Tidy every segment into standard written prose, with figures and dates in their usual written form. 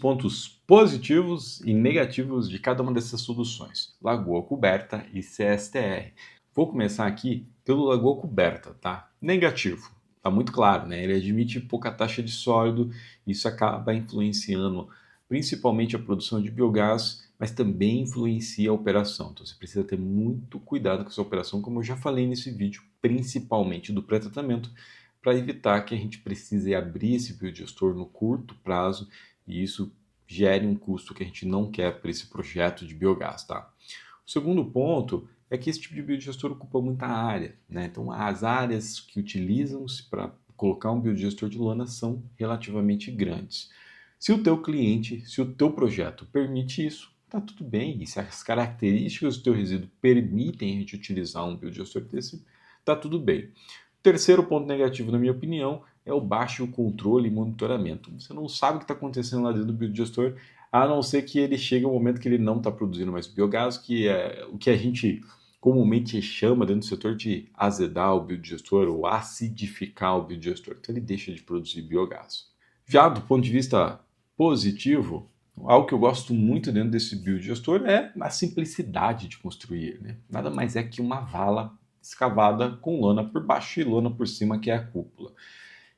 Pontos positivos e negativos de cada uma dessas soluções, Lagoa Coberta e CSTR. Vou começar aqui pelo Lagoa Coberta, tá? Negativo, tá muito claro, né? Ele admite pouca taxa de sólido, isso acaba influenciando principalmente a produção de biogás, mas também influencia a operação. Então você precisa ter muito cuidado com essa operação, como eu já falei nesse vídeo, principalmente do pré-tratamento, para evitar que a gente precise abrir esse biodigestor no curto prazo e isso gere um custo que a gente não quer para esse projeto de biogás, tá? O segundo ponto é que esse tipo de biodigestor ocupa muita área, né? Então, as áreas que utilizam-se para colocar um biodigestor de lona são relativamente grandes. Se o teu cliente, se o teu projeto permite isso, tá tudo bem. E se as características do teu resíduo permitem a gente utilizar um biodigestor desse, tá tudo bem. Terceiro ponto negativo, na minha opinião, é o baixo controle e monitoramento. Você não sabe o que está acontecendo lá dentro do biodigestor, a não ser que ele chegue um momento que ele não está produzindo mais biogás, que é o que a gente comumente chama dentro do setor de azedar o biodigestor ou acidificar o biodigestor. Então ele deixa de produzir biogás. Já do ponto de vista positivo, algo que eu gosto muito dentro desse biodigestor é a simplicidade de construir, né? Nada mais é que uma vala escavada com lona por baixo e lona por cima, que é a cúpula.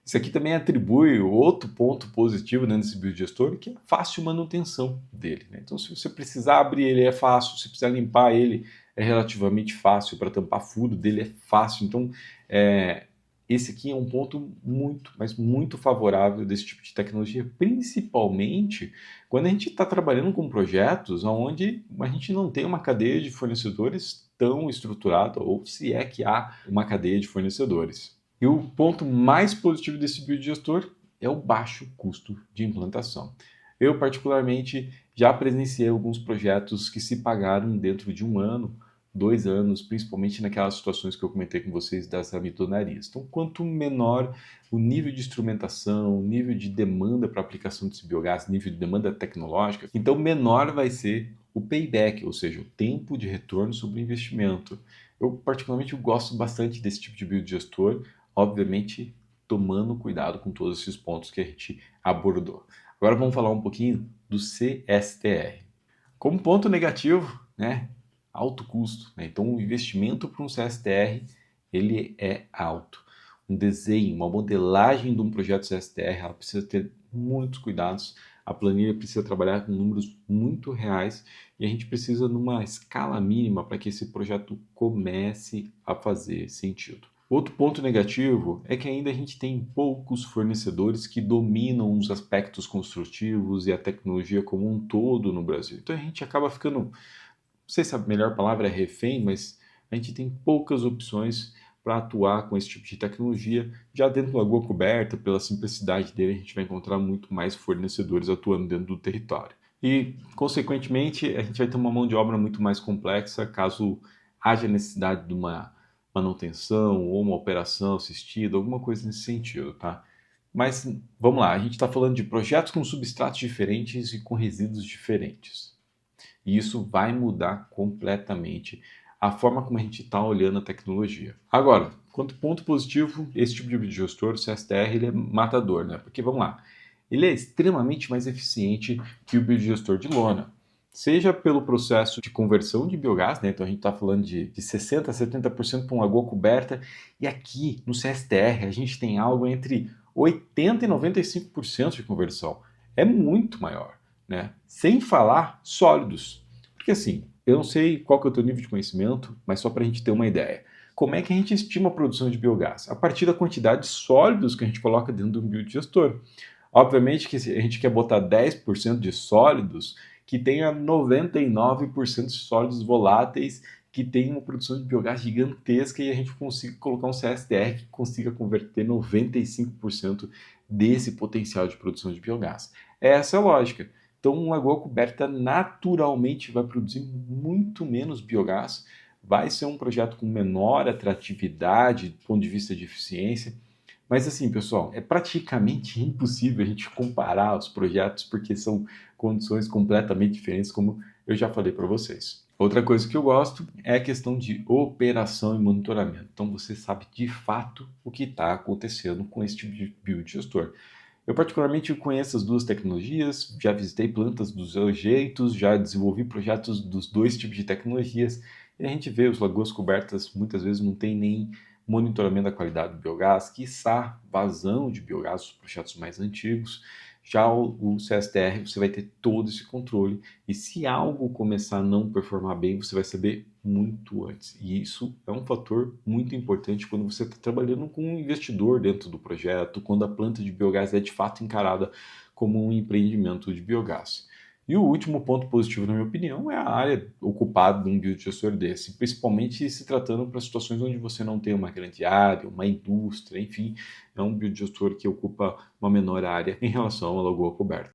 Isso aqui também atribui outro ponto positivo dentro desse biodigestor, que é a fácil manutenção dele, né? Então, se você precisar abrir ele, é fácil. Se precisar limpar ele, é relativamente fácil. Para tampar furo dele, é fácil. Então, esse aqui é um ponto muito, mas muito favorável desse tipo de tecnologia, principalmente quando a gente está trabalhando com projetos onde a gente não tem uma cadeia de fornecedores tão estruturada, ou se é que há uma cadeia de fornecedores. E o ponto mais positivo desse biodigestor é o baixo custo de implantação. Eu, particularmente, já presenciei alguns projetos que se pagaram dentro de 1 ano, 2 anos, principalmente naquelas situações que eu comentei com vocês das amidonarias. Então, quanto menor o nível de instrumentação, o nível de demanda para aplicação desse biogás, nível de demanda tecnológica, então menor vai ser o payback, ou seja, o tempo de retorno sobre o investimento. Eu, particularmente, gosto bastante desse tipo de biodigestor, obviamente tomando cuidado com todos esses pontos que a gente abordou. Agora vamos falar um pouquinho do CSTR. Como ponto negativo, né, alto custo, né? Então o investimento para um CSTR ele é alto. Um desenho, uma modelagem de um projeto CSTR, ela precisa ter muitos cuidados. A planilha precisa trabalhar com números muito reais e a gente precisa numa escala mínima para que esse projeto comece a fazer sentido. Outro ponto negativo é que ainda a gente tem poucos fornecedores que dominam os aspectos construtivos e a tecnologia como um todo no Brasil. Então a gente acaba ficando, não sei se a melhor palavra é refém, mas a gente tem poucas opções para atuar com esse tipo de tecnologia. Já dentro da Lagoa Coberta, pela simplicidade dele, a gente vai encontrar muito mais fornecedores atuando dentro do território. E, consequentemente, a gente vai ter uma mão de obra muito mais complexa caso haja necessidade de uma manutenção ou uma operação assistida, alguma coisa nesse sentido, tá? Mas vamos lá, a gente está falando de projetos com substratos diferentes e com resíduos diferentes. E isso vai mudar completamente a forma como a gente está olhando a tecnologia. Agora, quanto ponto positivo, esse tipo de biodigestor, o CSTR, ele é matador, né? Porque vamos lá, ele é extremamente mais eficiente que o biodigestor de lona. Seja pelo processo de conversão de biogás, né? Então a gente está falando de 60% a 70% para uma lagoa coberta, e aqui no CSTR a gente tem algo entre 80% e 95% de conversão. É muito maior, né? Sem falar sólidos. Porque assim, eu não sei qual que é o teu nível de conhecimento, mas só para a gente ter uma ideia. Como é que a gente estima a produção de biogás? A partir da quantidade de sólidos que a gente coloca dentro do biodigestor. Obviamente que se a gente quer botar 10% de sólidos, que tenha 99% de sólidos voláteis, que tenha uma produção de biogás gigantesca e a gente consiga colocar um CSTR que consiga converter 95% desse potencial de produção de biogás. Essa é a lógica. Então, uma lagoa coberta naturalmente vai produzir muito menos biogás, vai ser um projeto com menor atratividade do ponto de vista de eficiência. Mas assim, pessoal, é praticamente impossível a gente comparar os projetos porque são condições completamente diferentes, como eu já falei para vocês. Outra coisa que eu gosto é a questão de operação e monitoramento. Então você sabe de fato o que está acontecendo com esse tipo de biodigestor. Eu particularmente conheço as duas tecnologias, já visitei plantas dos dois jeitos, já desenvolvi projetos dos dois tipos de tecnologias, e a gente vê os lagoas cobertas muitas vezes não tem nem monitoramento da qualidade do biogás, quiçá vazão de biogás dos projetos mais antigos. Já o CSTR você vai ter todo esse controle, e se algo começar a não performar bem, você vai saber muito antes. E isso é um fator muito importante quando você está trabalhando com um investidor dentro do projeto, quando a planta de biogás é de fato encarada como um empreendimento de biogás. E o último ponto positivo, na minha opinião, é a área ocupada de um biodigestor desse, principalmente se tratando para situações onde você não tem uma grande área, uma indústria, enfim, é um biodigestor que ocupa uma menor área em relação à lagoa coberta.